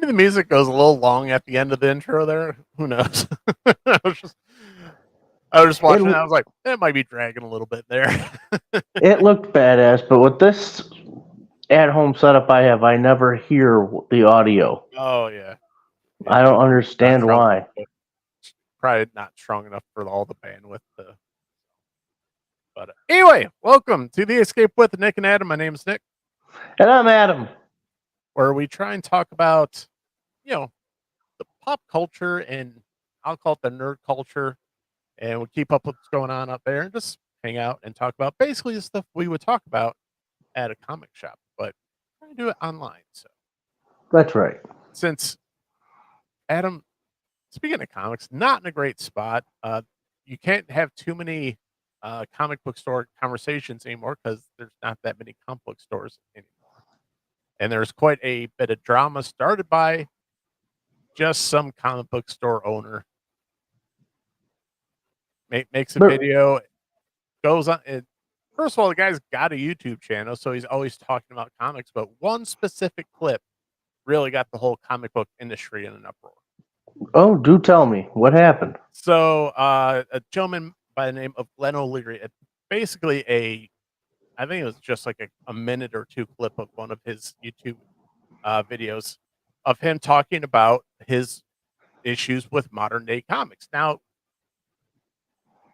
the music goes a little long at the end of the intro there. Who knows? I was just, I was just watching it. I was like, it might be dragging a little bit there. It looked badass, but with this at-home setup I have, I never hear the audio. Oh yeah, I don't understand why. Probably not strong enough for all the bandwidth. But anyway, welcome to the Escape with Nick and Adam. My name is Nick, And I'm Adam. where we try and talk about, the pop culture and I'll call it the nerd culture, and we keep up with what's going on up there and just hang out and talk about basically the stuff we would talk about at a comic shop, but try to do it online. So That's right. since Adam, speaking of comics, not in a great spot. You can't have too many comic book store conversations anymore because there's not that many comic book stores anymore. And there's quite a bit of drama started by just some comic book store owner. Makes a video, goes on. First of all, the guy's got a YouTube channel, so he's always talking about comics, but one specific clip really got the whole comic book industry in an uproar. Oh, do tell me. What happened? So, a gentleman by the name of Glenn O'Leary, basically I think it was just like a minute or two clip of one of his YouTube videos of him talking about his issues with modern day comics. Now,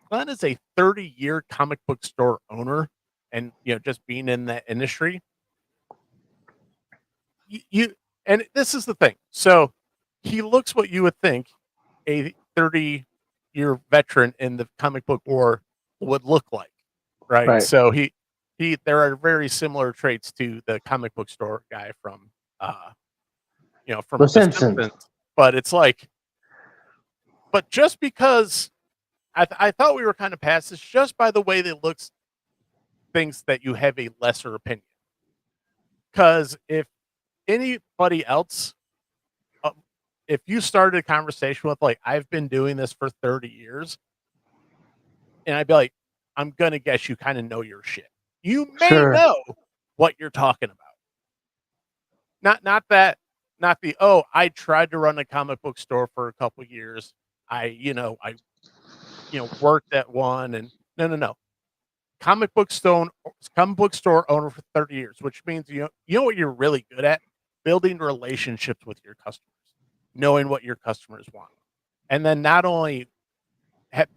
Glenn is a 30-year comic book store owner, and just being in that industry, you and this is the thing. So he looks what you would think a 30-year veteran in the comic book war would look like, right? So he there are very similar traits to the comic book store guy from from The Simpsons. but it's like, but just because I thought we were kind of past this, just by the way they looks, thinks that you have a lesser opinion. Because if anybody else, if you started a conversation with like, I've been doing this for 30 years, and I'd be like, I'm gonna guess you kind of know your shit. You may know what you're talking about. Not the I tried to run a comic book store for a couple years. I worked at one, and no. Comic book store owner for 30 years, which means you know what you're really good at? Building relationships with your customers, knowing what your customers want. And then not only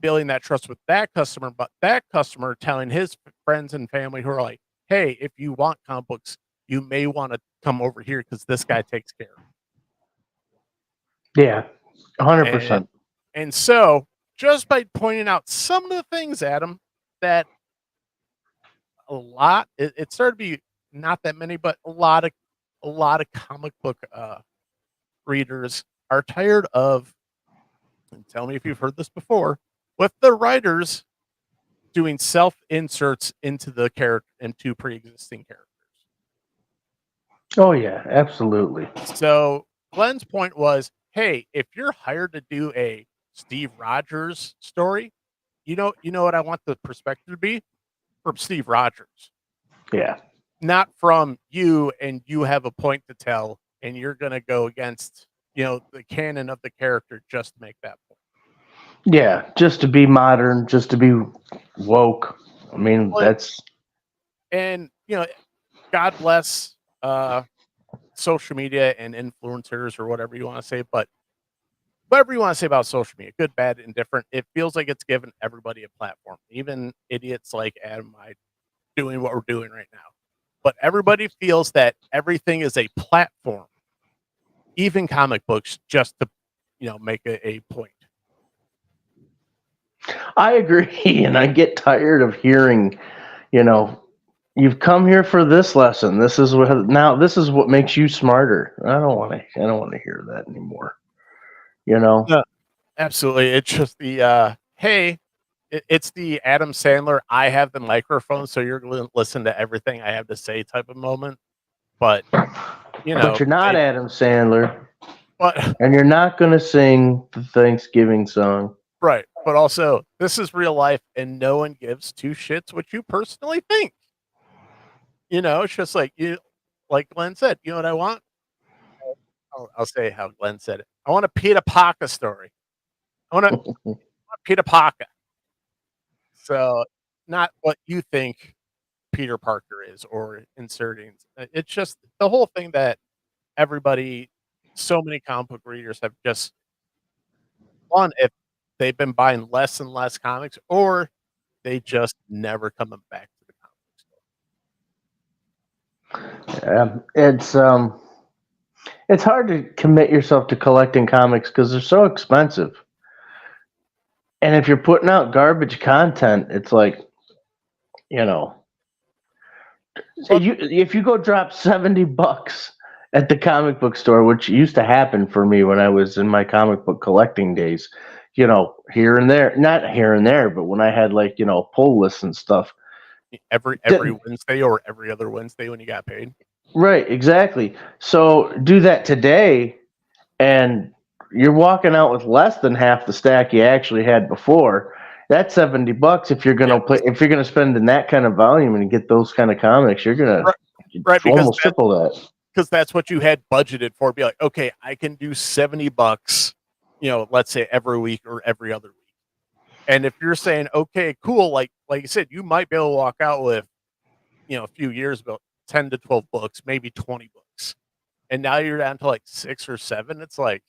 building that trust with that customer, but that customer telling his friends and family who are like, hey, if you want comic books, you may want to come over here because this guy takes care of it. Yeah, 100%. And so just by pointing out some of the things, Adam, that it started to be not that many, but a lot of comic book readers are tired of, and tell me if you've heard this before, with the writers doing self inserts into the character, into pre-existing characters. Oh yeah, absolutely. So Glenn's point was, hey, if you're hired to do a Steve Rogers story, you know what I want the perspective to be? From Steve Rogers. Yeah. Not from you, and you have a point to tell, and you're going to go against, the canon of the character just to make that point. Yeah, just to be modern, just to be woke. I mean, that's... And, God bless social media and influencers or whatever you want to say, but whatever you want to say about social media, good, bad, indifferent, it feels like it's given everybody a platform, even idiots like Adam and I doing what we're doing right now. But everybody feels that everything is a platform, even comic books, just to, make a point. I agree, and I get tired of hearing, you've come here for this lesson. This is what makes you smarter. I don't want to hear that anymore. No, absolutely. It's just the hey, it's the Adam Sandler, I have the microphone, so you're going to listen to everything I have to say type of moment. But but you're not Adam Sandler, and you're not going to sing the Thanksgiving song, right? But also, this is real life, and no one gives two shits what you personally think. It's just like Glenn said. You know what I want? I'll say how Glenn said it. I want a Peter Parker story. I want a Peter Parker. So not what you think Peter Parker is or inserting. It's just the whole thing that everybody, so many comic book readers have just one, if they've been buying less and less comics, or they just never coming back to the comic store. It's hard to commit yourself to collecting comics because they're so expensive. And if you're putting out garbage content, it's like, you know, if you go drop $70 at the comic book store, which used to happen for me when I was in my comic book collecting days, you know, here and there, not here and there, but when I had like, you know, pull lists and stuff. Every Wednesday or every other Wednesday when you got paid. Right, exactly. So do that today, and you're walking out with less than half the stack you actually had before. That's $70 if you're gonna if you're gonna spend in that kind of volume and get those kind of comics, you're gonna almost triple that. Because that's what you had budgeted for. Be like, okay, I can do $70, you know, let's say every week or every other week. And if you're saying, okay, cool, like you said, you might be able to walk out with, you know, a few years ago, 10 to 12 books, maybe 20 books. And now you're down to like 6 or 7. It's like,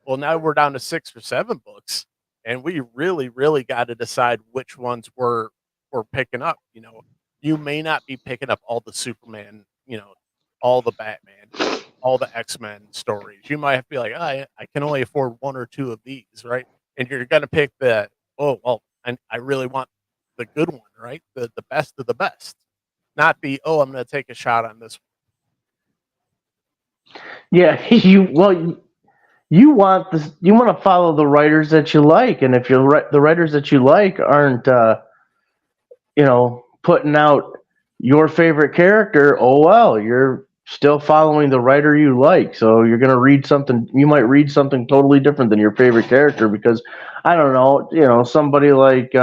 well, now we're down to 6 or 7 books. And we really, really got to decide which ones we're picking up. You know, you may not be picking up all the Superman, you know, all the Batman, all the X-Men stories. You might have to be like, I can only afford 1 or 2 of these, right? And you're going to pick the, oh, well, I really want the good one, right? The best of the best. Not the, oh, I'm going to take a shot on this one. Yeah, you want this. You want to follow the writers that you like, and if the writers that you like aren't, you know, putting out your favorite character, oh well, you're still following the writer you like. So you're gonna read something. You might read something totally different than your favorite character because I don't know, you know, somebody like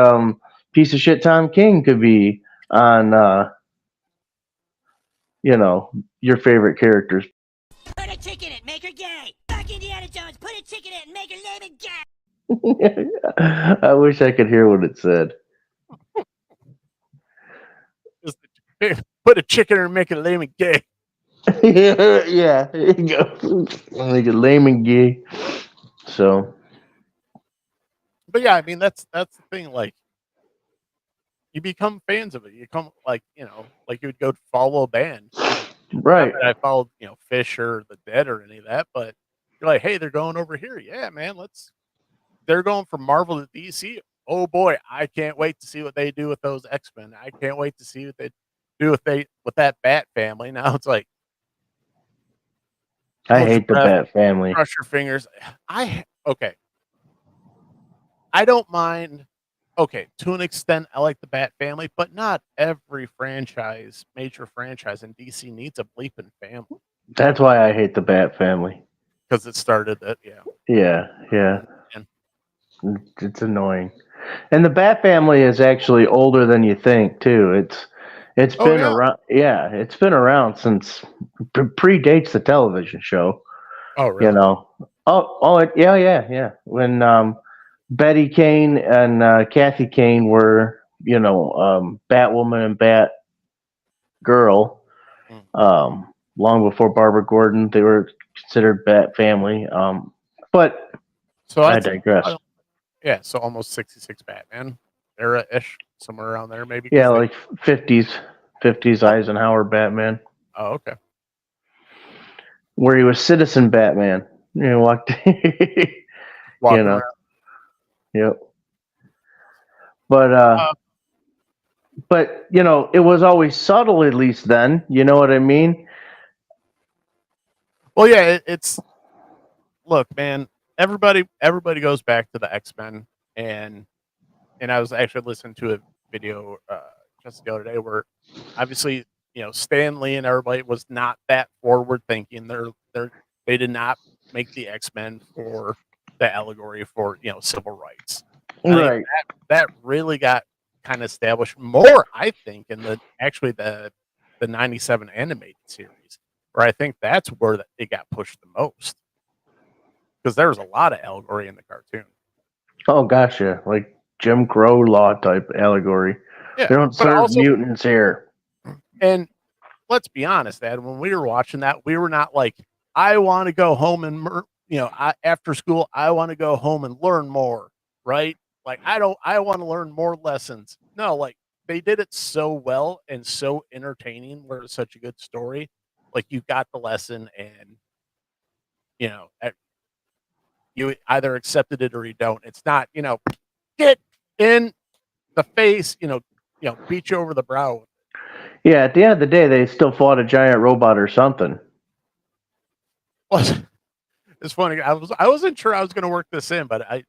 piece of shit Tom King could be on, you know, your favorite characters. Put a chick in it, make her gay. Fuck Indiana Jones, put a chick in it and make her lame and gay. I wish I could hear what it said. Put a chicken and make it lame and gay. Yeah, there you go. Make it lame and gay. So, but yeah, I mean that's the thing. Like, you become fans of it. You come like, you know, like you would go follow a band. right. I followed, you know, Fish or the Dead or any of that, but you're like, hey, they're going over here. Yeah, man, they're going from Marvel to DC. Oh boy, I can't wait to see what they do with those X-Men. I can't wait to see what they do with that Bat family. Now it's like, I hate the Bat family. Crush your fingers. Okay. I don't mind. Okay, to an extent, I like the Bat family, but not every major franchise in DC needs a bleeping family. That's why I hate the Bat family. Because it started that, Yeah. It's annoying. And the Bat family is actually older than you think, too. It's been around. Yeah, it's been around since predates the television show. Oh, really? You know. Yeah. When Betty Kane and Kathy Kane were, you know, Batwoman and Batgirl. Long before Barbara Gordon, they were considered Bat family. But so I digress. Yeah, so almost 66 Batman era-ish, somewhere around there, maybe. Yeah, like 50s Eisenhower Batman. Oh, okay. Where he was Citizen Batman. You know, walking you know. Around. Yep. But you know, it was always subtle, at least then. You know what I mean? Well, yeah, it's look, man. Everybody goes back to the X-Men, and I was actually listening to a video just the other day where obviously, you know, Stan Lee and everybody was not that forward thinking. They did not make the X-Men for the allegory for, you know, civil rights. Right. That really got kind of established more, I think, in the 97 animated series. where I think that's where it got pushed the most, because there was a lot of allegory in the cartoon. Oh gosh, yeah, like Jim Crow law type allegory. Yeah, They don't but serve also, mutants here. and let's be honest, Dad, when we were watching that, we were not like, I want to go home and after school, I want to go home and learn more, right? Like I want to learn more lessons. No, like they did it so well and so entertaining, where it's such a good story. Like you got the lesson, and you know, you either accepted it or you don't. It's not, get in the face, beat you over the brow. Yeah, at the end of the day, they still fought a giant robot or something. Well, it's funny. I wasn't sure I was going to work this in, but it's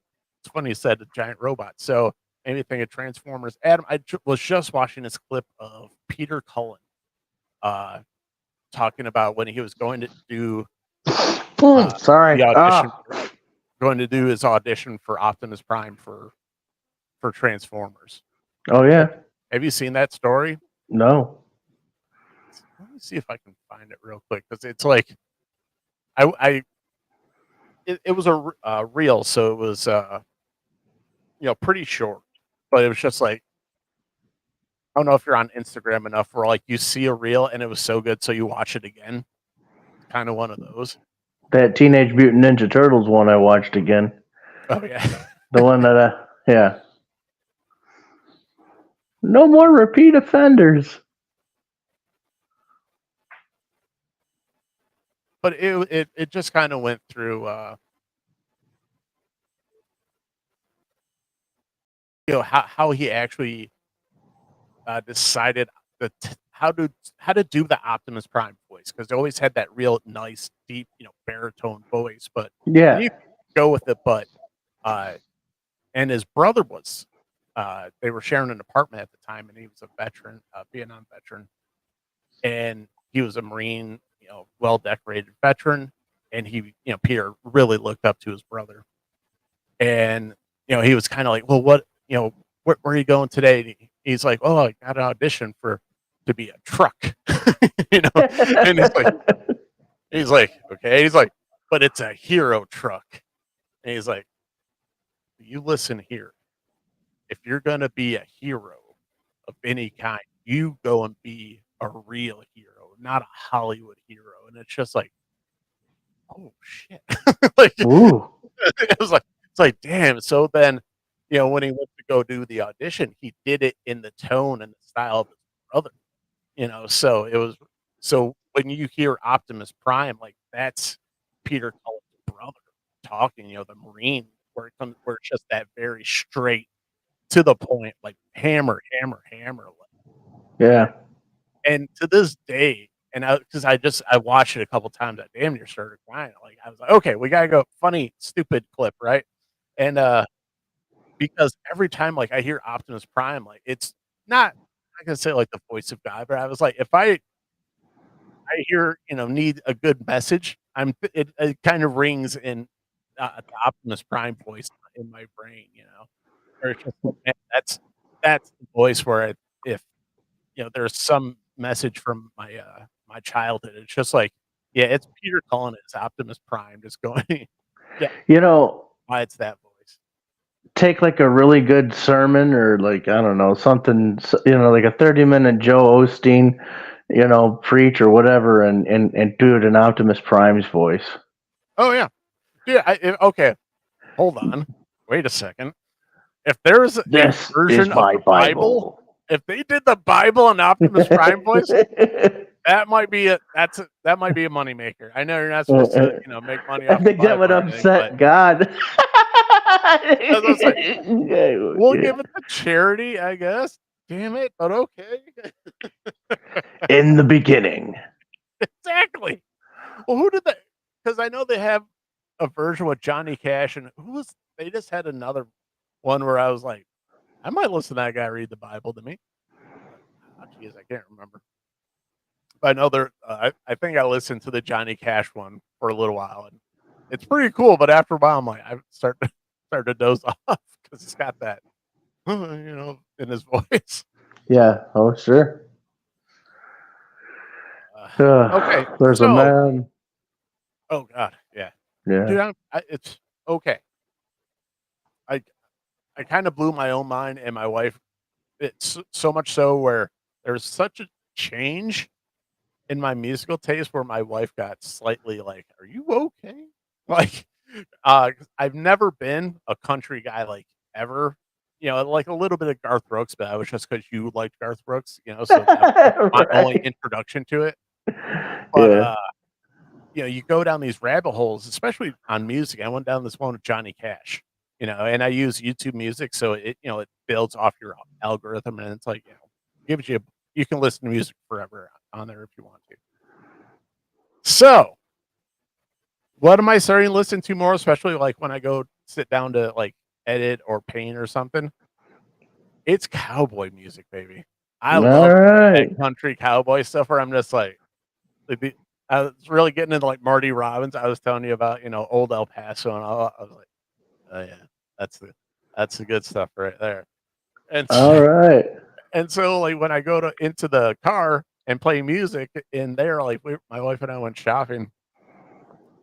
funny you said a giant robot. So anything of Transformers. Adam, I was just watching this clip of Peter Cullen talking about when he was going to do Sorry. the audition, going to do his audition for Optimus Prime for Transformers. Oh yeah. Have you seen that story? No. Let me see if I can find it real quick, because it's like it was a reel, so it was pretty short, but it was just like, I don't know if you're on Instagram enough where like you see a reel and it was so good so you watch it again. Kind of one of those. That Teenage Mutant Ninja Turtles one I watched again. Oh yeah. The one that yeah. No more repeat offenders. But it just kind of went through how he actually decided how to do the Optimus Prime voice, because they always had that real nice deep baritone voice, but Yeah. you go with it. But and his brother was they were sharing an apartment at the time, and he was a veteran, Vietnam veteran, and he was a Marine, well decorated veteran, and he Peter really looked up to his brother, and he was kind of like, well, what where are you going today? And he's like, oh, I got an audition to be a truck. And he's like, okay. He's like, but it's a hero truck. And he's like, you listen here. If you're going to be a hero of any kind, you go and be a real hero, not a Hollywood hero. And it's just like, oh shit. Like, Ooh. it's like, damn. So then, when he went to go do the audition, he did it in the tone and the style of his brother. So it was, so when you hear Optimus Prime, like that's Peter Cullen's brother talking, the Marine, where it's just that very straight to the point, like hammer. Yeah. And to this day, and because I watched it a couple times, I damn near started crying. Like I was like, okay, we gotta go funny, stupid clip, right? And because every time like I hear Optimus Prime, like it's not I can say like the voice of God, but I was like, if I hear need a good message, it kind of rings in the Optimus Prime voice in my brain, or it's just like, man, that's the voice where if there's some message from my childhood, it's just like, yeah, it's Peter Cullen as Optimus Prime, just going, yeah, why it's that voice. Take like a really good sermon or like, I don't know, something, like a 30-minute Joe Osteen, preach or whatever, and do it in Optimus Prime's voice. Oh yeah. Yeah, okay. Hold on. Wait a second. If there's a version of the Bible, if they did the Bible in Optimus Prime voice, that might be that might be a moneymaker. I know you're not supposed to, make money off I think that would upset God. We'll give it to charity, I guess. Damn it, but okay. In the beginning. Exactly. Well, who did that? Because I know they have a version with Johnny Cash, and they just had another one where I was like, I might listen to that guy read the Bible to me. Oh, geez, I can't remember. But I know I think I listened to the Johnny Cash one for a little while, and it's pretty cool. But after a while, I'm like, I start to doze off because he's got that, in his voice. Yeah. Oh, sure. Okay, There's a so man. oh god, yeah, Yeah. dude, it's okay. I I kind of blew my own mind and my wife. It's so much so where there's such a change in my musical taste where my wife got slightly like, "Are you okay?" Like, 'cause I've never been a country guy, like, ever. Like, a little bit of Garth Brooks, but that was just because you liked Garth Brooks, so that was my only Right. introduction to it. But, Yeah. you go down these rabbit holes, especially on music. I went down this one with Johnny Cash, and I use YouTube Music, so it builds off your algorithm, and it's like, gives you can listen to music forever on there if you want to. So, what am I starting to listen to more, especially like when I go sit down to like edit or paint or something? It's cowboy music, baby. I All love that right. country cowboy stuff where I'm just I was really getting into like Marty Robbins. I was telling you about, old El Paso and all. I was like, oh yeah, that's the good stuff right there. And All right. and so like when I go into the car and play music in there, like my wife and I went shopping,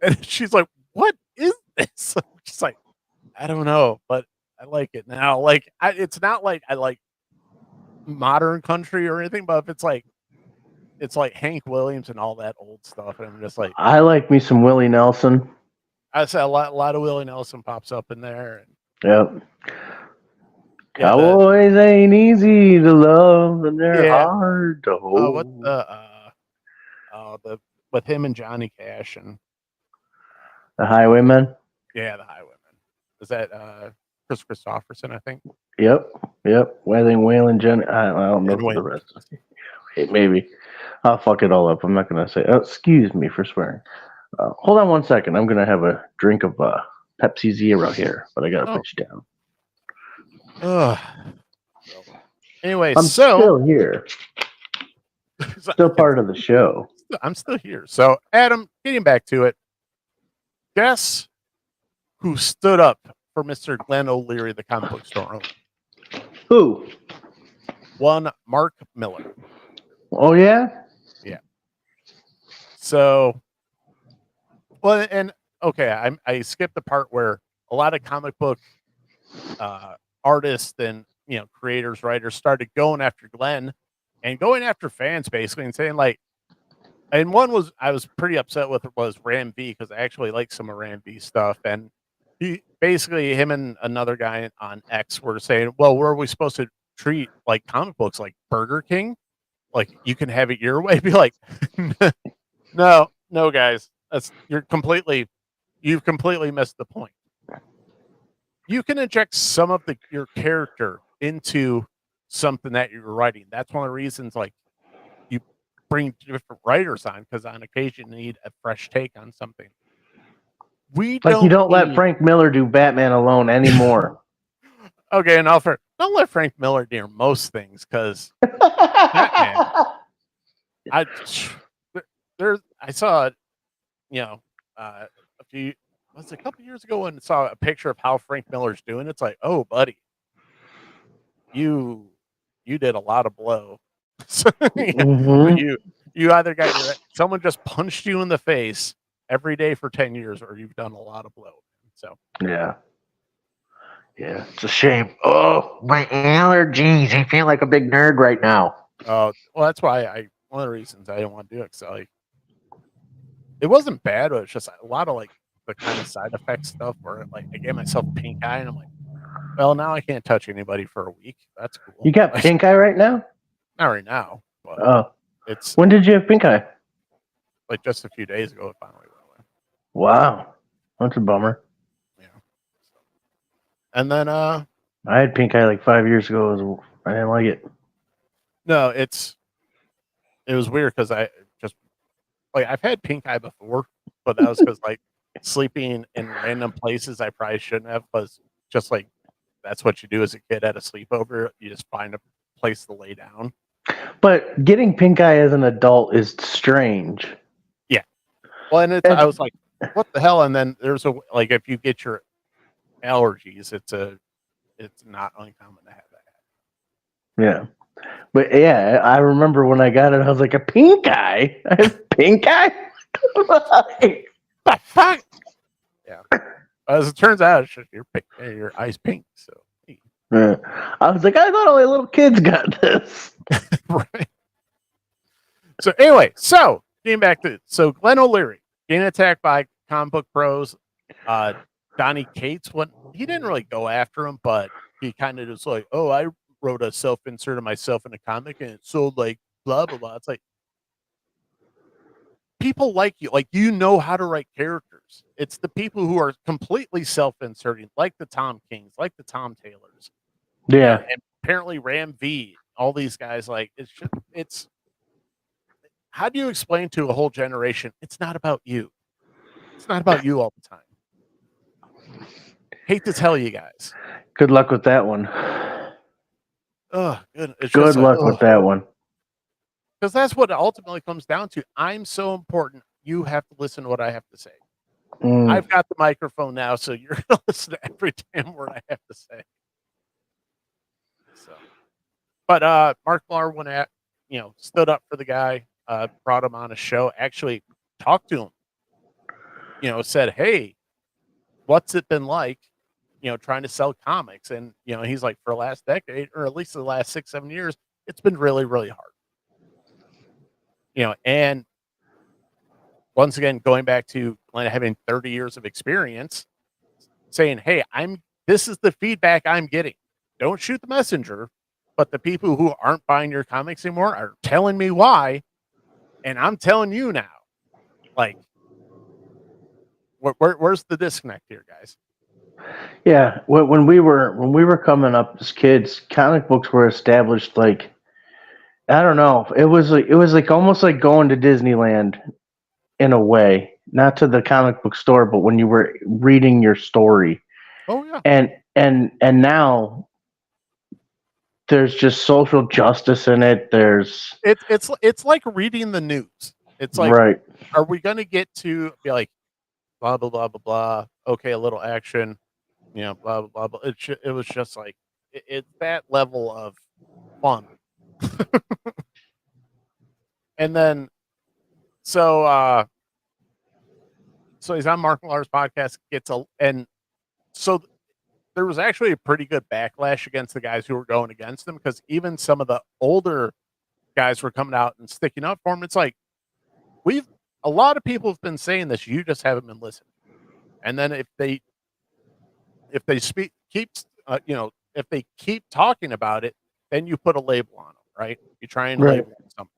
and she's like, "What is this?" She's like, "I don't know, but I like it now." Like it's not like I like modern country or anything, but if it's like Hank Williams and all that old stuff, and I'm just like, I like me some Willie Nelson. I say a lot of Willie Nelson pops up in there, and Yep. yeah, the Cowboys ain't easy to love, and they're yeah, hard to what hold. the with him and Johnny Cash and The Highwaymen. yeah, the Highwaymen. Is that Chris Christopherson? I think. Yep. Yep. Wedding, Waylon, Jenny. I don't know And for the Wayne. rest. Maybe. I'll fuck it all up. I'm not going to say, oh, excuse me for swearing. Hold on one second. I'm going to have a drink of Pepsi Zero here, but I got to Oh. put you down. Ugh. Anyway, I'm so still here. Still part of the show. I'm still here. So, Adam, getting back to it, guess who stood up for Mr. Glenn O'Leary, the comic book store owner? Who? One Mark Miller. Oh, yeah? Yeah. So, well, and okay, I skipped the part where a lot of comic book artists and creators, writers started going after Glenn and going after fans basically and saying like, and one was I was pretty upset with was Ram V because I actually like some of Ram V stuff, and him and another guy on X were saying, well, were we supposed to treat like comic books like Burger King? Like you can have it your way? Be like, no, guys, you've completely missed the point. You can inject some of your character into something that you're writing. That's one of the reasons, like, you bring different writers on because on occasion you need a fresh take on something. You don't let Frank Miller do Batman alone anymore. Okay, and don't let Frank Miller do most things because Batman. I saw a couple years ago and saw a picture of how Frank Miller's doing. It's like, oh, buddy, you did a lot of blow. Mm-hmm. You either got someone just punched you in the face every day for 10 years, or you've done a lot of blow. So yeah, it's a shame. Oh, my allergies! I feel like a big nerd right now. well, that's why one of the reasons I didn't want to do it. So it wasn't bad, but it's just a lot of like the kind of side effect stuff where like I gave myself pink eye and I'm like, well, now I can't touch anybody for a week. That's cool. You got pink eye right now? Not right now, but it's when did you have pink eye? like just a few days ago. It finally went away. Wow, that's a bummer. Yeah. And then I had pink eye like 5 years ago. I didn't like it. No, it was weird because I just like I've had pink eye before, but that was because like sleeping in random places I probably shouldn't have. Was just like that's what you do as a kid at a sleepover. You just find a place to lay down. But getting pink eye as an adult is strange. Yeah. Well, and I was like, what the hell? And then there's like if you get your allergies, it's not uncommon to have that. Yeah. But yeah, I remember when I got it, I was like, a pink eye? I have pink eye? The fuck? Yeah. As it turns out, it's just your eyes pink. So, Yeah. I was like, I thought only little kids got this. right. So anyway, getting back to Glenn O'Leary getting attacked by comic book pros. Donnie Cates he didn't really go after him, but he kind of just like, oh, I wrote a self-insert of myself in a comic and it sold like blah blah blah. It's like people like you know how to write characters. It's the people who are completely self-inserting, like the Tom Kings, like the Tom Taylors. Yeah. And apparently Ram V, all these guys, like it's how do you explain to a whole generation it's not about you? It's not about you all the time. Hate to tell you guys. Good luck with that one. Oh, good. It's Good just luck with that one. Because that's what it ultimately comes down to. I'm so important. You have to listen to what I have to say. I've got the microphone now, so you're going to listen to every damn word I have to say. So, but Mark Millar went at, stood up for the guy, brought him on a show, actually talked to him, said, hey, what's it been like, trying to sell comics? And, he's like, for the last decade, or at least the last 6-7 years, it's been really, really hard. And once again, going back to having 30 years of experience, saying, hey, this is the feedback I'm getting. Don't shoot the messenger, but the people who aren't buying your comics anymore are telling me why. And I'm telling you now, like, where's the disconnect here, guys? Yeah, when we were coming up as kids, comic books were established like, I don't know. It was like almost like going to Disneyland in a way, not to the comic book store, but when you were reading your story. Oh yeah. And now there's just social justice in it. It's like reading the news. It's like, right. Are we going to get to be like blah blah blah blah blah? Okay, a little action, blah blah blah blah. It was just like it's that level of fun. And then so he's on Mark Millar's podcast, so there was actually a pretty good backlash against the guys who were going against him, because even some of the older guys were coming out and sticking up for him. It's like a lot of people have been saying this, you just haven't been listening. And then if they keep talking about it, then you put a label on them, right? You try and label something.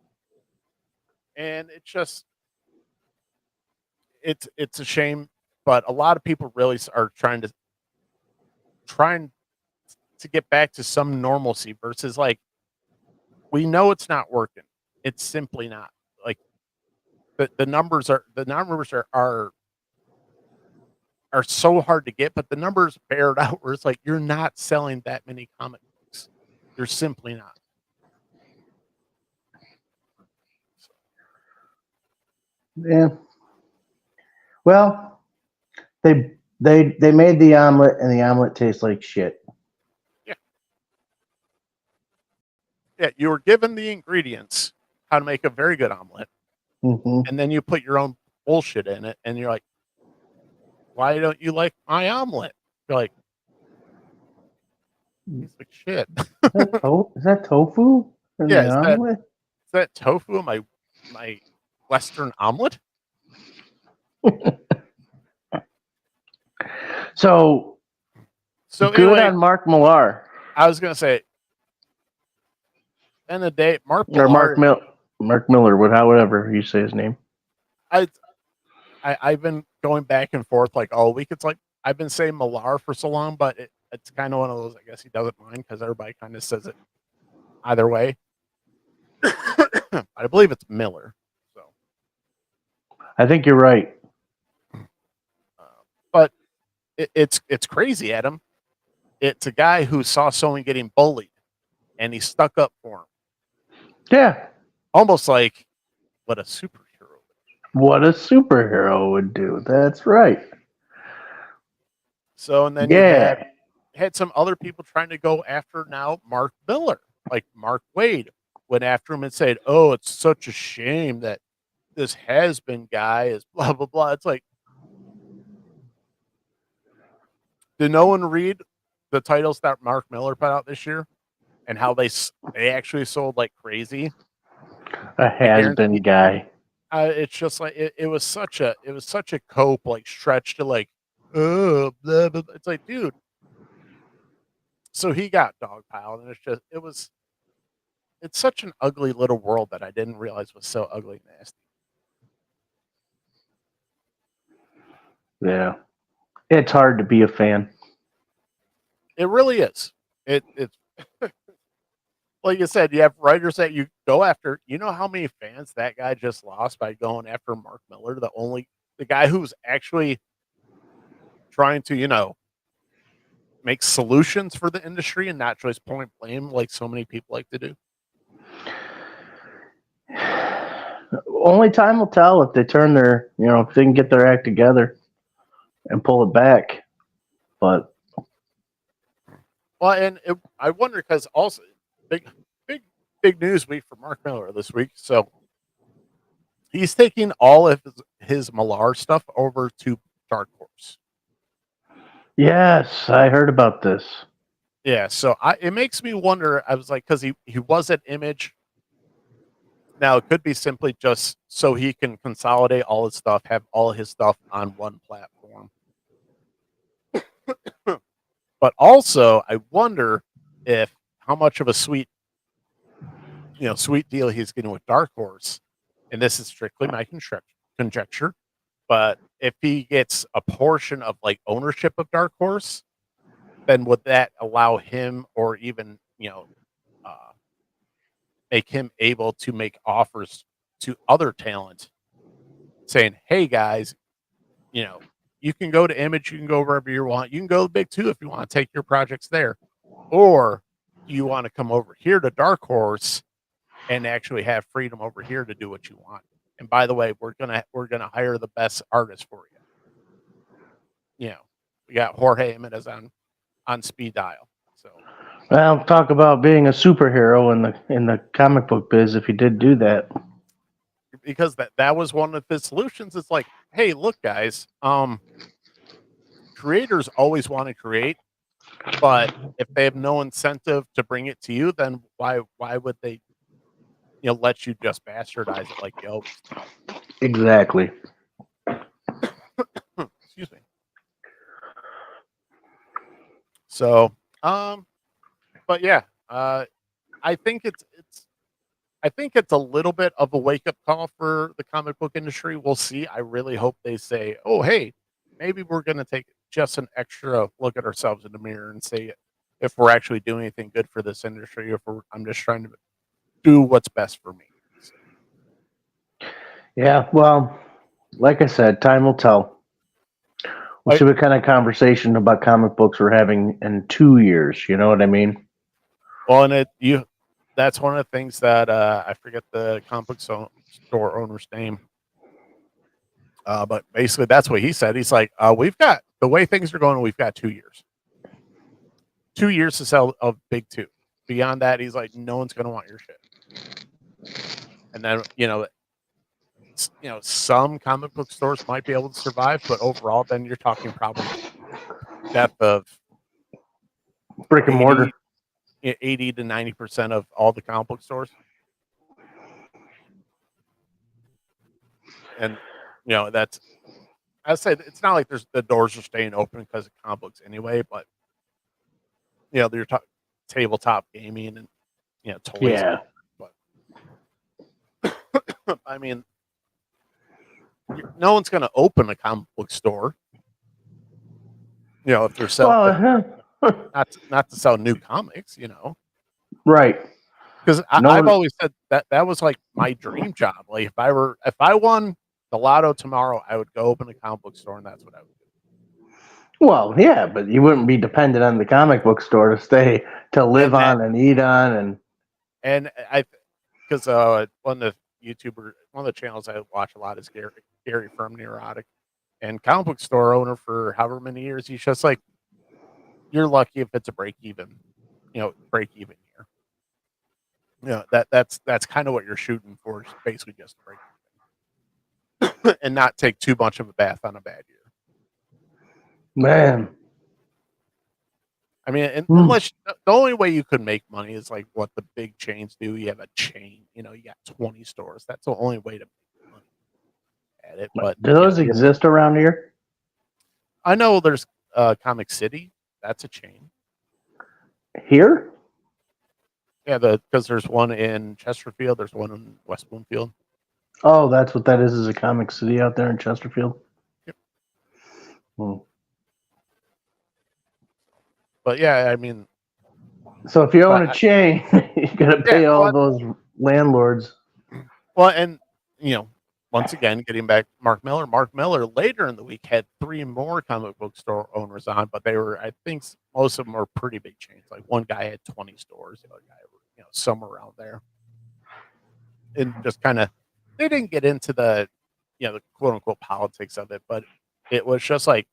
And it's just it's a shame, but a lot of people really are trying to get back to some normalcy versus, like, we know it's not working. It's simply not. Like, the numbers are so hard to get, but the numbers bear it out where it's like you're not selling that many comic books. You're simply not. Yeah. Well, they made the omelet, and the omelet tastes like shit. Yeah, you were given the ingredients how to make a very good omelet, and then you put your own bullshit in it, and you're like, why don't you like my omelet? You're like, it's like shit. Is that tofu? Yeah, is that tofu in my Western omelet? So good anyway, on Mark Millar. I was gonna say, end of the day, Mark Millar, or Mark Miller, whatever you say his name. I've been going back and forth like all week. It's like I've been saying Millar for so long, but it's kind of one of those. I guess he doesn't mind because everybody kind of says it either way. I believe it's Miller. So I think you're right. But it's crazy, Adam. It's a guy who saw someone getting bullied, and he stuck up for him. Yeah, almost like what a superhero. What a superhero would do. That's right. So, and then you had some other people trying to go after now Mark Millar. like Mark Wade went after him and said, "Oh, it's such a shame that this has-been guy is blah blah blah." It's like, did no one read the titles that Mark Miller put out this year and how they actually sold like crazy? A has-been guy. It's just like it was such a cope like stretch to like, oh blah, blah, blah. It's like, dude. So he got dogpiled, and it's such an ugly little world that I didn't realize was so ugly and nasty. Yeah. It's hard to be a fan. It really is. It's like you said, you have writers that you go after. You know how many fans that guy just lost by going after Mark Miller, the guy who's actually trying to, make solutions for the industry and not just point blame like so many people like to do. Only time will tell if they turn their, if they can get their act together and pull it back. But Well, and I wonder because also big news week for Mark Miller this week. So he's taking all of his Millar stuff over to Dark Horse. yes, I heard about this. Yeah, so it makes me wonder. I was like, because he was at Image. Now it could be simply just so he can consolidate all his stuff, have all his stuff on one platform. But also, I wonder if how much of a sweet deal he's getting with Dark Horse, and this is strictly my conjecture. But if he gets a portion of like ownership of Dark Horse, then would that allow him, or even make him able to make offers to other talent, saying, "Hey guys, you can go to Image, you can go wherever you want, you can go to Big Two if you want to take your projects there, or do you want to come over here to Dark Horse and actually have freedom over here to do what you want? And by the way, we're gonna hire the best artists for you. We got Jorge Jimenez on speed dial." So, Well, talk about being a superhero in the comic book biz if he did do that. because that was one of his solutions. It's like, hey, look, guys, creators always want to create, but if they have no incentive to bring it to you, then why would they let you just bastardize it like you always do? Exactly. Excuse me. So, but yeah, I think it's a little bit of a wake up call for the comic book industry. We'll see. I really hope they say, "Oh, hey, maybe we're going to take just an extra look at ourselves in the mirror and say if we're actually doing anything good for this industry, or if I'm just trying to do what's best for me." So, Yeah, well, like I said, time will tell. We'll see what kind of conversation about comic books we're having in 2 years. You know what I mean? well, and that's one of the things that I forget the comic book store owner's name. But basically, that's what he said. He's like, we've got the way things are going. We've got 2 years. 2 years to sell of Big Two. Beyond that, he's like, no one's going to want your shit. And then some comic book stores might be able to survive, but overall, then you're talking probably death of Brick and mortar. 80 to 90% of all the comic book stores. And that's, I say it's not like the doors are staying open because of comic books anyway, but they're tabletop gaming and toys. Yeah. But I mean, no one's going to open a comic book store. If they're selling not to sell new comics, Right. Because I've always said that was like my dream job. Like if I won the lotto tomorrow, I would go open a comic book store, and that's what I would do. Well, yeah, but you wouldn't be dependent on the comic book store to live on and eat on and because one of the channels I watch a lot is Gary from Neurotic, and comic book store owner for however many years. He's just like, you're lucky if it's a break even year. That's kind of what you're shooting for, is basically just to break and not take too much of a bath on a bad year. Man. I mean, unless the only way you could make money is like what the big chains do. You have a chain, you got 20 stores. That's the only way to make money at it. But do those exist around here? I know there's Comic City. That's a chain. Here? Yeah, because there's one in Chesterfield. There's one in West Bloomfield. Oh, that's what that is a Comic City out there in Chesterfield? Yep. But yeah, I mean. So if you own a chain, you got to pay all those landlords. Well, and, once again, getting back Mark Miller. Mark Miller later in the week had 3 more comic book store owners on, but they were, I think, most of them were pretty big chains. Like one guy had 20 stores, the other guy, somewhere around there. And just kind of, they didn't get into the, the quote unquote politics of it, but it was just like,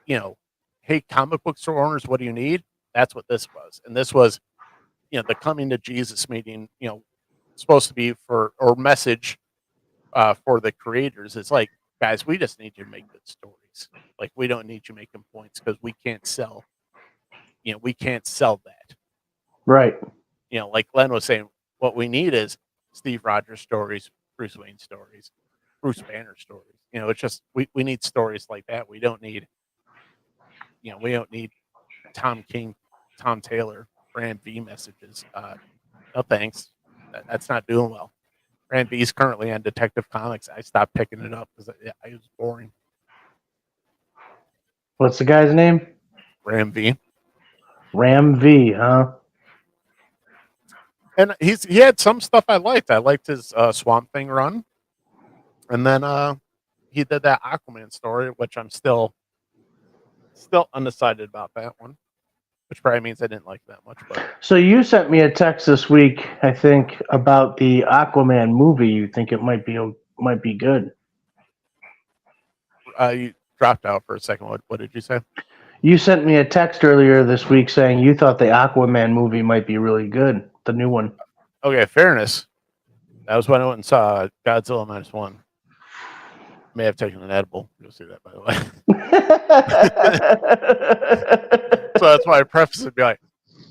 hey, comic book store owners, what do you need? That's what this was. And this was, the coming to Jesus meeting, supposed to be or message for the creators. It's like, guys, we just need you to make good stories. Like, we don't need you making points because we can't sell, we can't sell that. Right. Like Glenn was saying, what we need is Steve Rogers stories, Bruce Wayne stories, Bruce Banner stories. It's just, we need stories like that. We don't need, we don't need Tom King, Tom Taylor, Brand V messages. No thanks. That's not doing well. Brand V is currently on Detective Comics. I stopped picking it up because it was boring. What's the guy's name? Ram V. Ram V, huh? And he had some stuff I liked. I liked his Swamp Thing run. And then he did that Aquaman story, which I'm still undecided about that one. Which probably means I didn't like that much. But so you sent me a text this week, I think, about the Aquaman movie. You think it might be good? You dropped out for a second. What did you say? You sent me a text earlier this week saying you thought the Aquaman movie might be really good, the new one. Okay, fairness. That was when I went and saw Godzilla -1. May have taken an edible. You'll see that, by the way. So that's why I preface it, be like,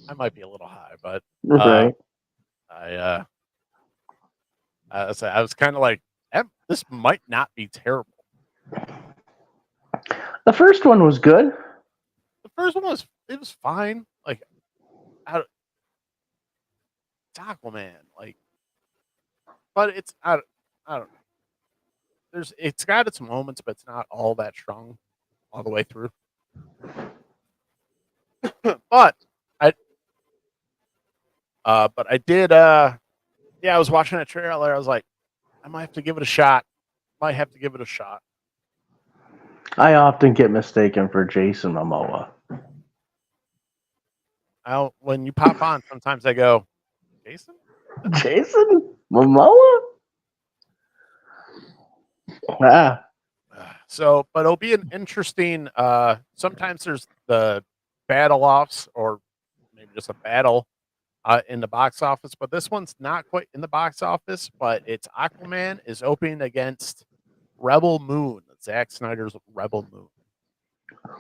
I might be a little high, but right. I was kind of like, this might not be terrible. The first one was good. The first one was fine. Like, it's Aquaman, like, but it's I don't know. It's got its moments, but it's not all that strong all the way through. But I did. I was watching a trailer. I was like, I might have to give it a shot. I often get mistaken for Jason Momoa. When you pop on, sometimes I go, Jason Momoa. Ah. So, but it'll be an interesting. Sometimes there's the battle offs, or maybe just a battle in the box office. But this one's not quite in the box office. But it's Aquaman is opening against Rebel Moon, Zack Snyder's Rebel Moon.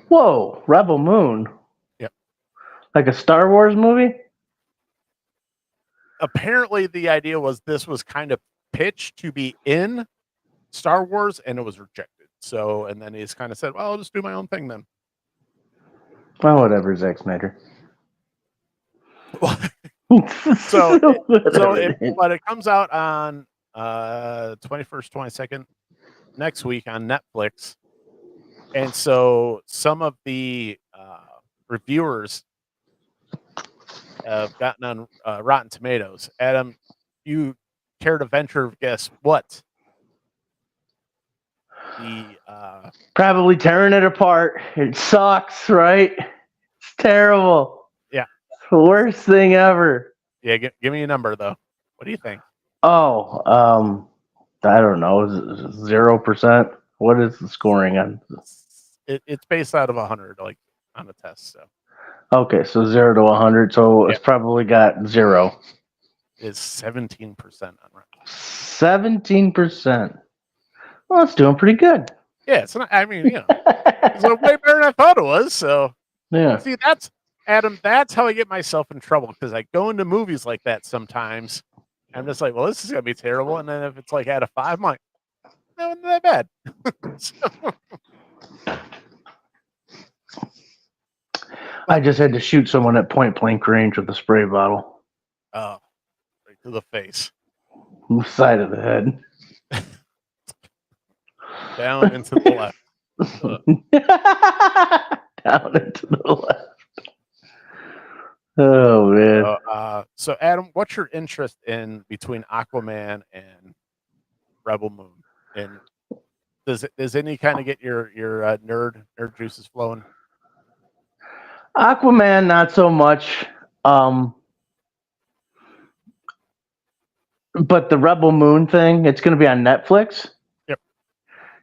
Whoa, Rebel Moon. Yep. Like a Star Wars movie? Apparently, the idea was this was kind of pitched to be in Star Wars, and it was rejected. So, and then he's kind of said, well, I'll just do my own thing then. Well, whatever, Zack Snyder. But it comes out on 21st, 22nd next week on Netflix. And so some of the reviewers have gotten on Rotten Tomatoes. Adam, you care to venture to guess what? Probably tearing it apart. It sucks, right? It's terrible. Yeah. It's the worst thing ever. Yeah, give me a number though. What do you think? Oh, I don't know. 0%. What is the scoring on? It's based out of 100, like on the test. So okay, so 0 to 100. So it's probably got 0. is 17% on Rotten. 17%. Well, it's doing pretty good. Yeah, it's not. I mean, it's way better than I thought it was. So, Yeah. see, that's Adam. That's how I get myself in trouble because I go into movies like that sometimes. I'm just like, well, this is gonna be terrible, and then if it's like out of 5, I'm like, no, not that bad. So, I just had to shoot someone at point blank range with a spray bottle. oh, right to the face, On the side of the head. down into the left. Down into the left. Oh man. So Adam, what's your interest in between Aquaman and Rebel Moon? And does any kind of get your nerd juices flowing? Aquaman, not so much. But the Rebel Moon thing, it's going to be on Netflix. Yep.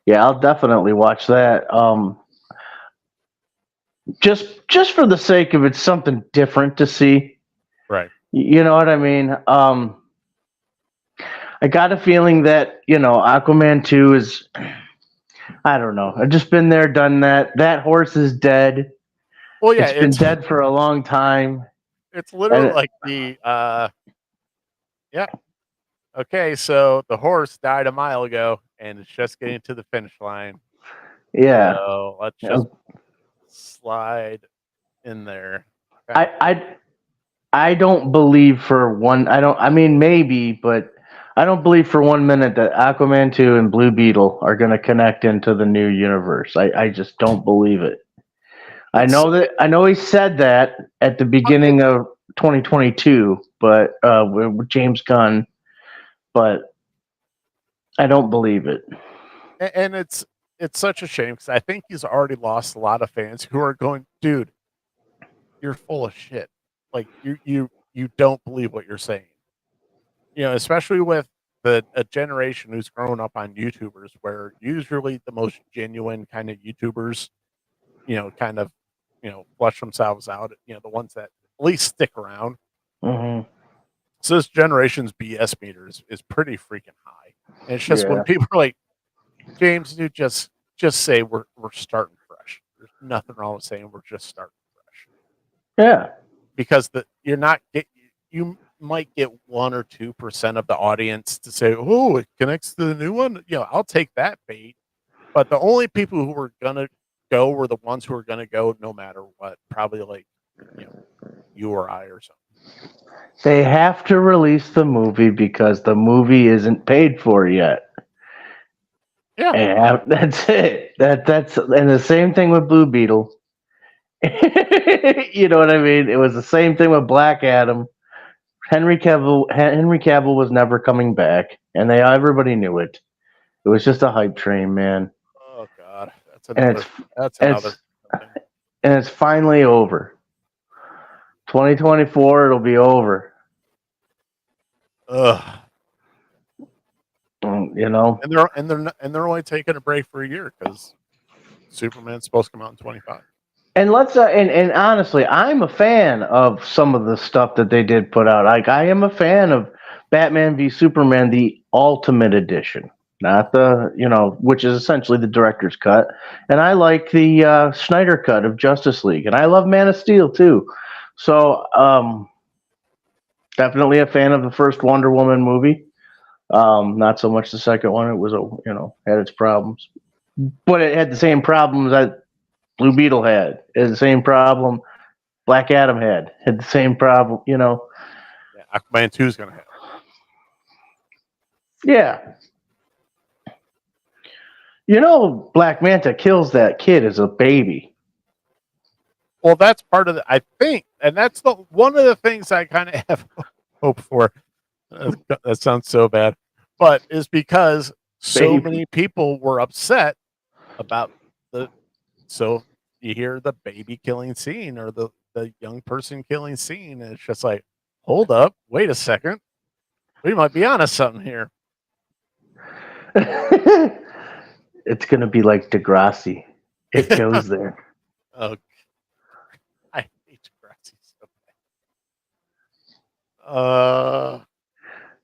Yeah, I'll definitely watch that. Just for the sake of it's something different to see. Right. You know what I mean? I got a feeling that, Aquaman 2 is, I don't know. I've just been there, done that. That horse is dead. Well, yeah, It's been dead for a long time. It's literally And- like the yeah. Okay, so the horse died a mile ago, and it's just getting to the finish line. Yeah. So let's Yeah. just slide in there. Okay. I don't believe for one. I mean, maybe, but I don't believe for 1 minute that Aquaman 2 and Blue Beetle are going to connect into the new universe. I just don't believe it. I know he said that at the beginning of 2022, but with James Gunn, but I don't believe it. And it's such a shame because I think he's already lost a lot of fans who are going, dude, you're full of shit. Like you don't believe what you're saying. Especially with a generation who's grown up on YouTubers, where usually the most genuine kind of YouTubers, kind of, flush themselves out. The ones that at least stick around. Mm-hmm. So this generation's BS meters is pretty freaking high. And it's just when people are like, James, dude, just say we're starting fresh. There's nothing wrong with saying we're just starting fresh. Yeah. Because you might get 1 or 2% of the audience to say, oh, it connects to the new one. I'll take that bait. But the only people who were gonna go were the ones who were gonna go no matter what. Probably like you or I or something. They have to release the movie because the movie isn't paid for yet. Yeah. And that's it. That's and the same thing with Blue Beetle. You know what I mean? It was the same thing with Black Adam. Henry Cavill was never coming back, and everybody knew it. It was just a hype train, man. Oh God, And it's finally over. 2024, it'll be over. Ugh. And they're only taking a break for a year because Superman's supposed to come out in 25. And and honestly, I'm a fan of some of the stuff that they did put out. Like I am a fan of Batman v Superman, the Ultimate Edition, not the which is essentially the director's cut. And I like the Snyder cut of Justice League, and I love Man of Steel too. So definitely a fan of the first Wonder Woman movie. Not so much the second one. It was had its problems, but it had the same problems that Blue Beetle had the same problem. Black Adam had the same problem. Yeah, Aquaman 2 is going to have. Yeah. Black Manta kills that kid as a baby. Well, that's part of I think, and that's one of the things I kind of have hope for. That sounds so bad, but is because so many people were upset about so you hear the baby killing scene or the young person killing scene, and it's just like, hold up, wait a second, we might be onto something here. It's gonna be like Degrassi. It goes there. Oh, I hate Degrassi so bad.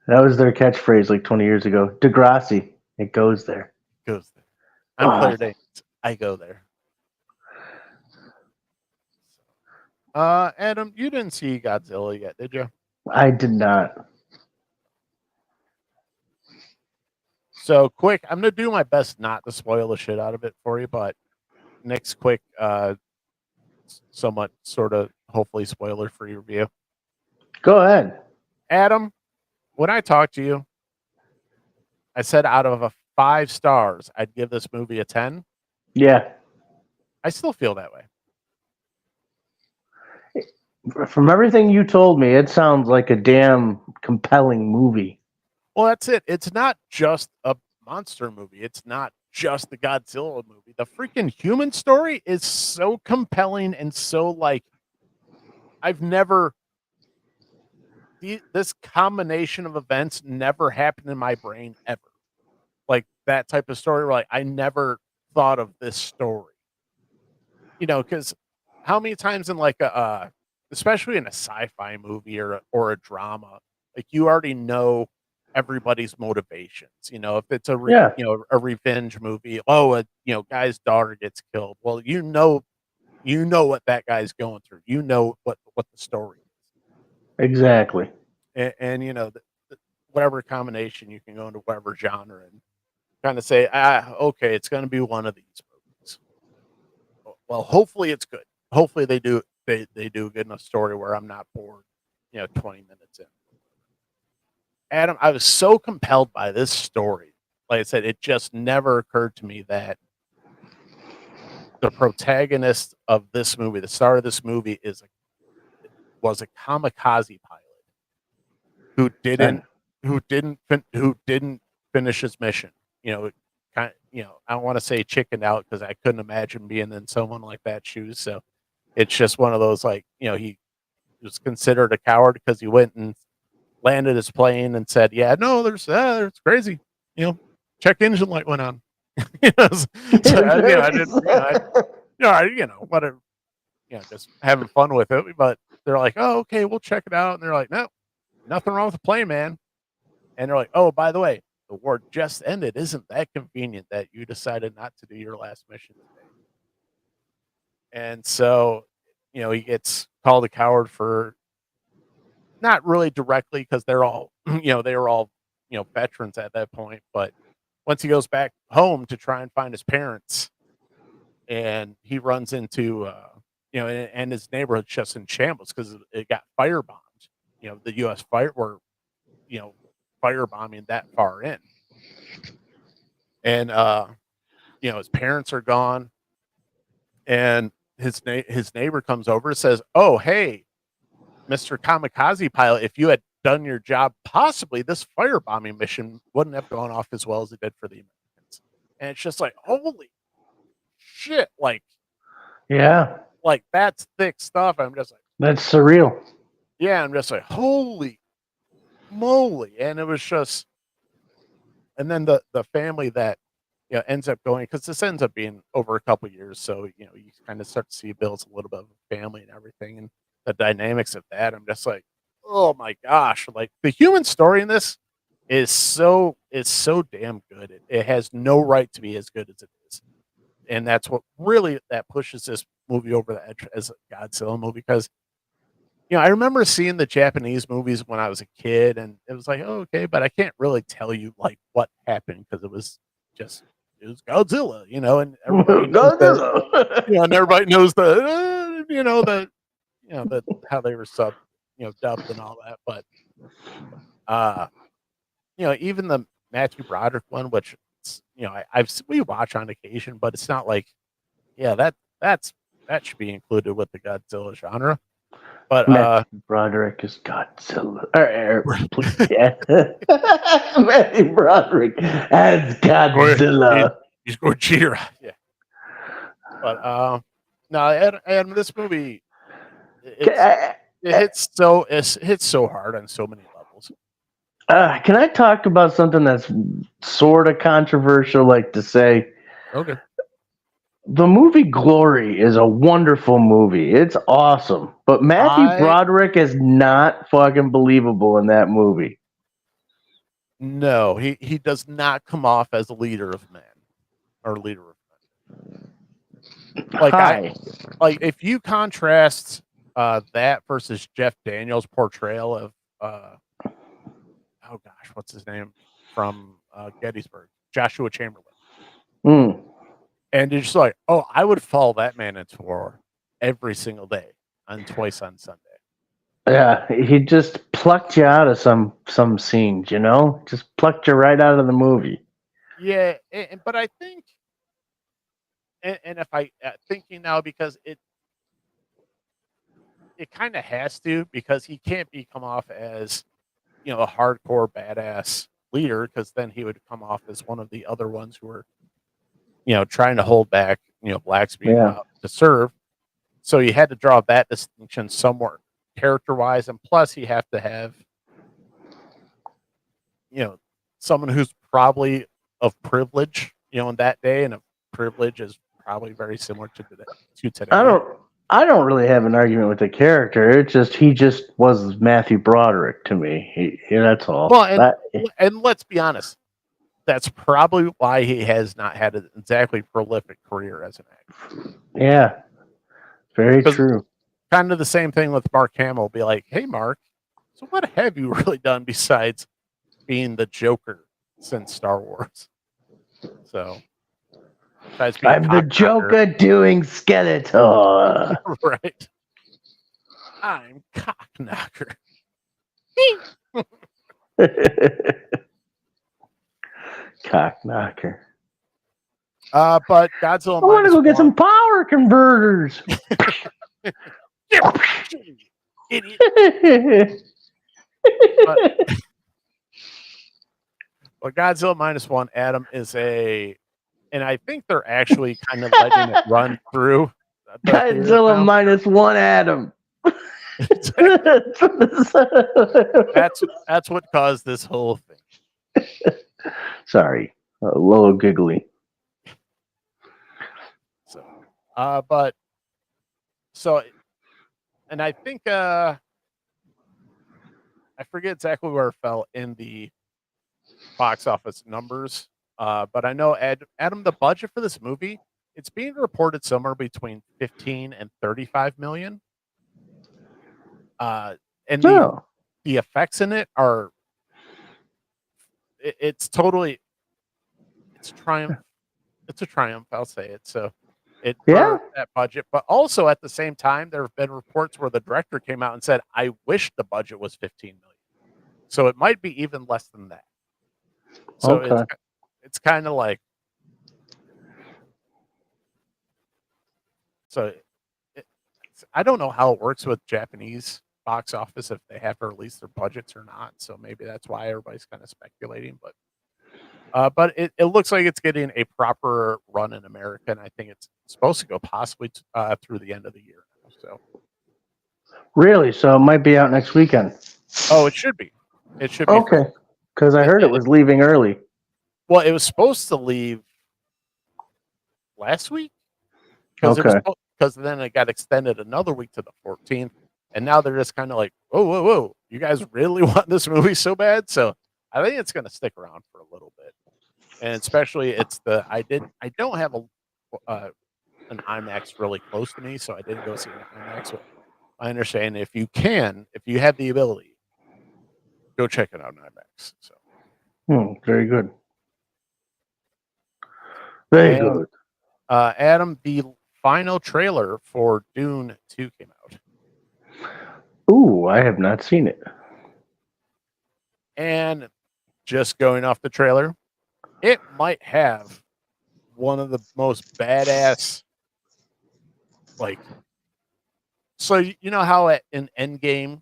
That was their catchphrase like 20 years ago. Degrassi. It goes there. Goes there. I'm Oh. Claire Danes. I go there. Adam, you didn't see Godzilla yet, did you? I did not. So quick, I'm gonna do my best not to spoil the shit out of it for you, but next quick, somewhat sort of hopefully spoiler free review. Go ahead. Adam, when I talked to you, I said out of a 5 stars, I'd give this movie a 10. Yeah. I still feel that way. From everything you told me, it sounds like a damn compelling movie. Well, that's it. It's not just a monster movie. It's not just the Godzilla movie. The freaking human story is so compelling and so like I've never this combination of events never happened in my brain ever. Like that type of story where like I never thought of this story. You know, because how many times in like a especially in a sci-fi movie or a drama, like you already know everybody's motivations. You know, if it's a a revenge movie, guy's daughter gets killed. Well, you know what that guy's going through. You know what the story is. Exactly. And you know, whatever combination you can go into whatever genre and kind of say, okay, it's going to be one of these movies. Well, hopefully it's good. Hopefully they do a good enough story where I'm not bored, 20 minutes in. Adam, I was so compelled by this story. Like I said, it just never occurred to me that the protagonist of this movie, the star of this movie, was a kamikaze pilot who didn't finish his mission. I don't want to say chickened out because I couldn't imagine being in someone like that shoes. So it's just one of those he was considered a coward because he went and landed his plane and said, "Yeah, no, there's crazy." Check engine light went on. Whatever. Just having fun with it. But they're like, "Oh, okay, we'll check it out." And they're like, "No, nothing wrong with the plane, man." And they're like, "Oh, by the way, the war just ended. Isn't that convenient that you decided not to do your last mission today?" And so, he gets called a coward for not really directly because they're all, they were all, veterans at that point. But once he goes back home to try and find his parents, and he runs into, and his neighborhood's just in shambles because it got firebombed. The U.S. firebombing that far in, and his parents are gone, and his neighbor comes over and says, "Oh, hey, Mr. Kamikaze pilot, if you had done your job, possibly this firebombing mission wouldn't have gone off as well as it did for the Americans." And it's just like, holy shit, like that's thick stuff. I'm just like, that's surreal. Yeah, I'm just like, holy moly. And it was just, and then the family that ends up going, because this ends up being over a couple years, so you kind of start to see Bill's a little bit of a family and everything, and the dynamics of that. I'm just like, oh my gosh, like the human story in this is so damn good. It has no right to be as good as it is, and that's what really that pushes this movie over the edge as a Godzilla movie. Because I remember seeing the Japanese movies when I was a kid, and it was like, oh, okay, but I can't really tell you like what happened because it was Godzilla, and everybody knows and everybody knows the how they were dubbed and all that. But even the Matthew Broderick one, which we watch on occasion, but it's not like that should be included with the Godzilla genre. But Matthew Broderick is Godzilla. Matthew Broderick as Godzilla. He's Gojira. Yeah. But no, and this movie, it hits so hard on so many levels. Can I talk about something that's sort of controversial, like to say? Okay. The movie Glory is a wonderful movie. It's awesome. But Matthew Broderick is not fucking believable in that movie. No, he does not come off as a leader of men or leader of men. Hi. Like if you contrast that versus Jeff Daniels' portrayal of oh gosh, what's his name from Gettysburg, Joshua Chamberlain, Mm. and you're just like, oh, I would follow that man into war every single day and twice on Sunday. Yeah, he just plucked you out of some scenes, you know? Just plucked you right out of the movie. Yeah, but I think, and if I thinking now because it kind of has to because he can't come off as a hardcore badass leader because then he would come off as one of the other ones who were trying to hold back blacks being Yeah. allowed to serve. So you had to draw that distinction somewhere character wise, and plus you have to have someone who's probably of privilege in that day, and a privilege is probably very similar to today. I don't really have an argument with the character. It's just he just was Matthew Broderick to me. That's all. Well, and let's be honest, that's probably why he has not had an exactly prolific career as an actor. Yeah, very 'Cause true. kind of the same thing with Mark Hamill. Be like, hey, Mark, so what have you really done besides being the Joker since Star Wars? So, besides being I'm the Cocknocker, Joker doing Skeletor. right? I'm Cockknocker. Cockknocker. But Godzilla. I want to go get some -1, power converters. idiot. But Godzilla -1, Adam, is and I think they're actually kind of letting it run through. the theaters Godzilla now. -1 Adam. That's what caused this whole thing. Sorry, a little giggly. So, and I think I forget exactly where it fell in the box office numbers, but I know Adam, the budget for this movie, it's being reported somewhere between 15 and 35 million. And No. the effects in it are it's totally it's triumph. It's a triumph, I'll say it. So Yeah. for that budget, but also at the same time, there have been reports where the director came out and said, "I wish the budget was 15 million." So it might be even less than that. So Okay. it's kind of like so. I don't know how it works with Japanese box office if they have to release their budgets or not. So maybe that's why everybody's kind of speculating. But it looks like it's getting a proper run in America, and I think it's supposed to go possibly through the end of the year. So, Really? So it might be out next weekend. oh, it should be. It should be. Okay. Because I heard it was leaving early. Well, it was supposed to leave last week Okay. because then it got extended another week to the 14th, and now they're just kind of like, whoa, you guys really want this movie so bad? So I think it's going to stick around for a little bit, and especially I don't have an IMAX really close to me, so I didn't go see an IMAX. But I understand if you have the ability, go check it out in IMAX. So Very good. Very And, good. Adam, the final trailer for Dune 2 came out. Ooh, I have not seen it. And just going off the trailer, it might have one of the most badass, like, so you know how in Endgame,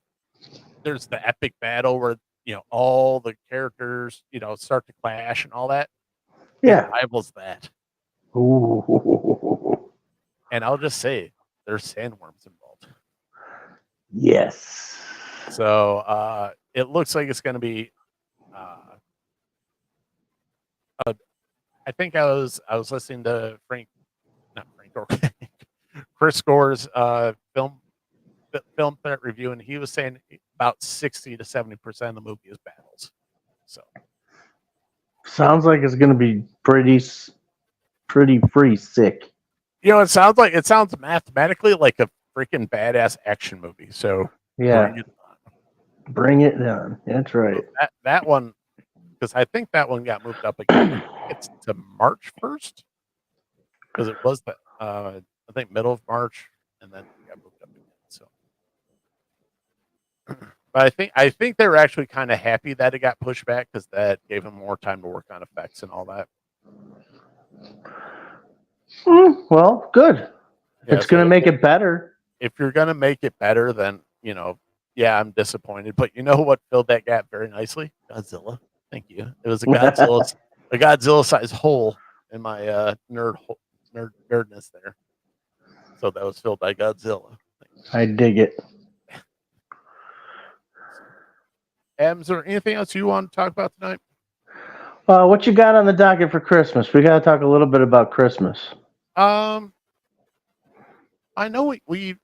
there's the epic battle where, all the characters, start to clash and all that. Yeah. It rivals that. Ooh. And I'll just say there's sandworms involved. Yes. So it looks like it's going to be. I think I was listening to Chris Gore's film review, and he was saying about 60 to 70% of the movie is battles. So Sounds like it's gonna be pretty sick. It sounds mathematically like a freaking badass action movie. So Yeah, bring it bring it down. That's right. on. That one, because I think that one got moved up again. It's to March 1st because it was I think middle of March, and then it got moved up again. So, but I think they were actually kind of happy that it got pushed back because that gave them more time to work on effects and all that. Well, good. Yeah, It's gonna make it better. If you're gonna make it better, then yeah, I'm disappointed. But you know what filled that gap very nicely? Godzilla. Thank you. It was a Godzilla sized hole in my nerdness there. So that was filled by Godzilla. I dig it. Is there anything else you want to talk about tonight? What you got on the docket for Christmas? We got to talk a little bit about Christmas. I know we've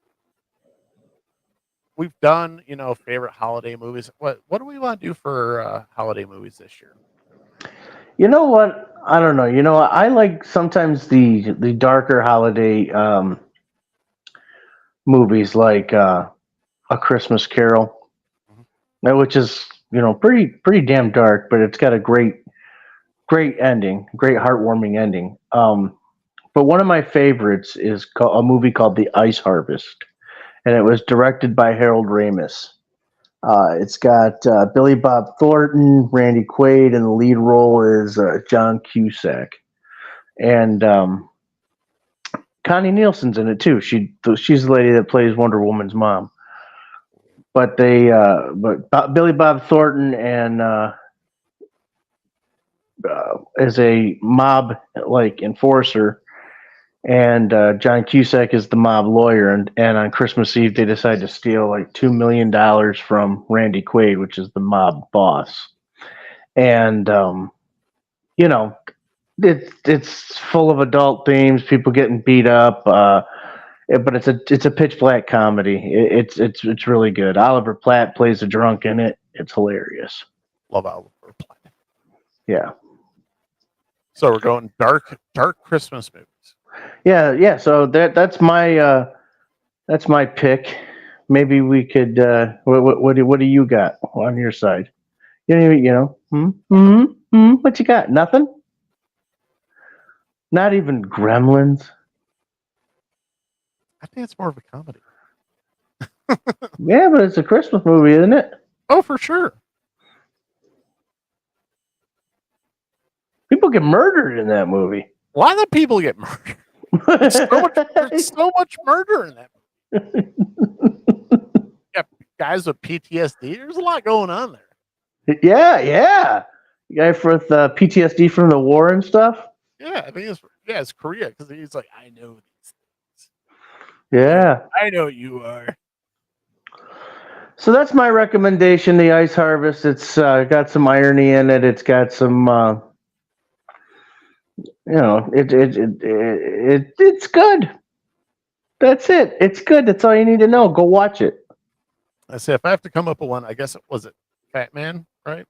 done favorite holiday movies. What do we want to do for holiday movies this year? You know what? I don't know. I like sometimes the darker holiday movies, like A Christmas Carol, which is pretty damn dark, but it's got a great ending, great heartwarming ending. But one of my favorites is a movie called The Ice Harvest, and it was directed by Harold Ramis. It's got Billy Bob Thornton, Randy Quaid, and the lead role is John Cusack, and Connie Nielsen's in it too. She's the lady that plays Wonder Woman's mom. But Billy Bob Thornton and is a mob enforcer, and John Cusack is the mob lawyer. And on Christmas Eve, they decide to steal $2 million from Randy Quaid, which is the mob boss. And it's full of adult themes, people getting beat up. But it's a pitch black comedy. It's really good. Oliver Platt plays a drunk in it. It's hilarious. Love Oliver Platt. Yeah. So we're going dark Christmas movies. Yeah. So that's my pick. Maybe we could. What do you got on your side? What you got? Nothing. Not even Gremlins. I think it's more of a comedy. Yeah, but it's a Christmas movie, isn't it? Oh, for sure. People get murdered in that movie. A lot of people get murdered. There's so much murder in that movie. Yeah, guys with PTSD. There's a lot going on there. Yeah. The guy with PTSD from the war and stuff. Yeah, I think it's Korea, because he's like, I know these things. Yeah. I know you are. So that's my recommendation, The Ice Harvest. It's got some irony in it. It's got some, it's good. That's it. It's good. That's all you need to know. Go watch it. I say, if I have to come up with one, I guess it Fat Man, right?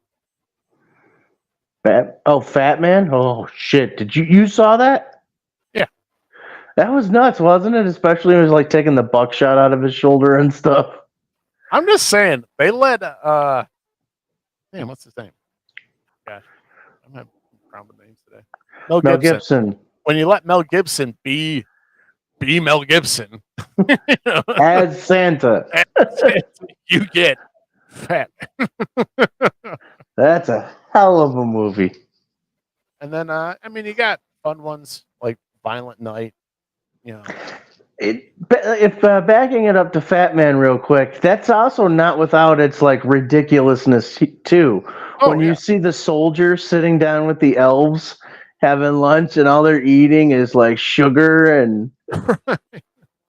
Fat Man? Oh shit! Did you saw that? Yeah, that was nuts, wasn't it? Especially when he was taking the buckshot out of his shoulder and stuff. I'm just saying they let what's his name? Gosh, I'm having problem with names today. Mel Gibson. When you let Mel Gibson be Mel Gibson, as Santa, you get Fat Man. That's a hell of a movie. And then, you got fun ones like Violent Night. If backing it up to Fat Man real quick, that's also not without its ridiculousness too. When you see the soldiers sitting down with the elves having lunch and all they're eating is sugar and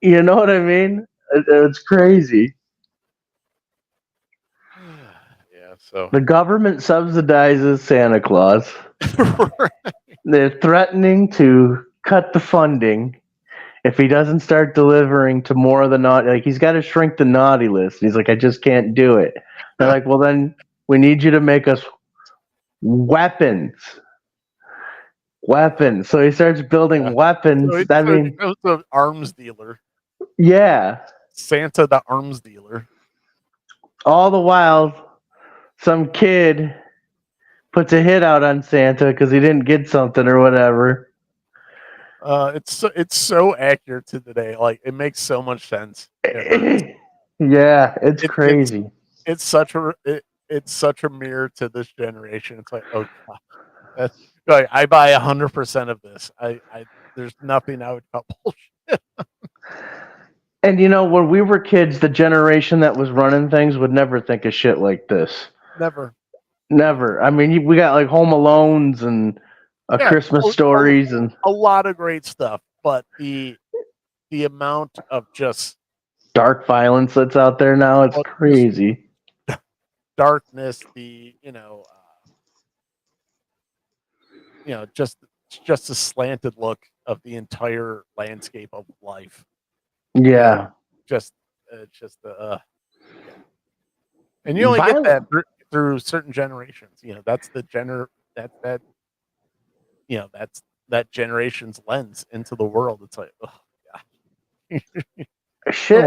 you know what I mean? It's crazy. Yeah, so the government subsidizes Santa Claus. Right. They're threatening to cut the funding if he doesn't start delivering to more of the naughty. He's got to shrink the naughty list. He's like, I just can't do it. They're like, well, then we need you to make us weapons. weapons. So he starts building Yeah. weapons. So I so mean, he goes to an arms dealer, yeah. Santa the arms dealer. All the while, some kid puts a hit out on Santa because he didn't get something or whatever. It's so accurate to today. Like it makes so much sense. It Yeah, it's It- crazy. it's such a mirror to this generation. It's like, oh god, like I buy 100% of this. There's nothing I would call bullshit. And when we were kids, the generation that was running things would never think of shit like this. Never. Never. I mean, we got like Home Alones and Yeah, Christmas Stories and a lot of great stuff, but the amount of just dark violence that's out there now, it's Well, crazy. darkness, just the slanted look of the entire landscape of life. Yeah. Just and you only get that Violent. through certain generations. That's the that's that generation's lens into the world. It's like, oh god. Shit,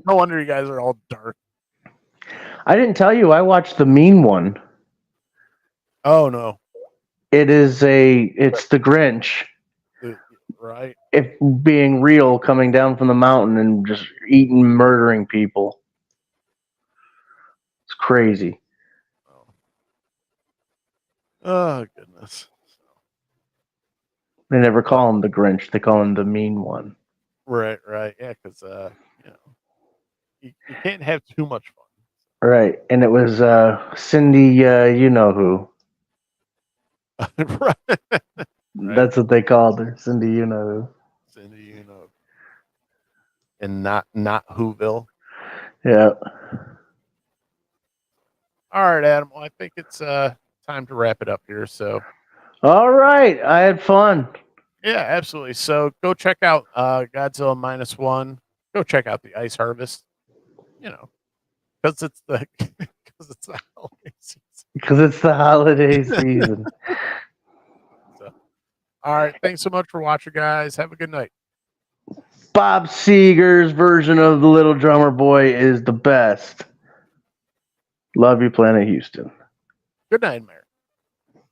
No wonder you guys are all dark. I didn't tell you I watched The Mean One. Oh no. It's the Grinch. Right. If being real, coming down from the mountain and just eating, murdering people. It's crazy. Oh goodness. They never call him the Grinch. They call him the Mean One. Right. Yeah, because you can't have too much fun. Right. And it was Cindy, you know who. Right. That's what they called her. Cindy, you know who. Cindy, and not Whoville. Yeah. All right, Adam. Well, I think it's time to wrap it up here. So All right. I had fun. yeah, absolutely. So go check out Godzilla -1. Go check out the Ice Harvest. Because it's the holiday season. Because it's the holiday season. So, all right. Thanks so much for watching, guys. Have a good night. Bob Seger's version of the Little Drummer Boy is the best. Love you, Planet Houston. Good night, Mayor.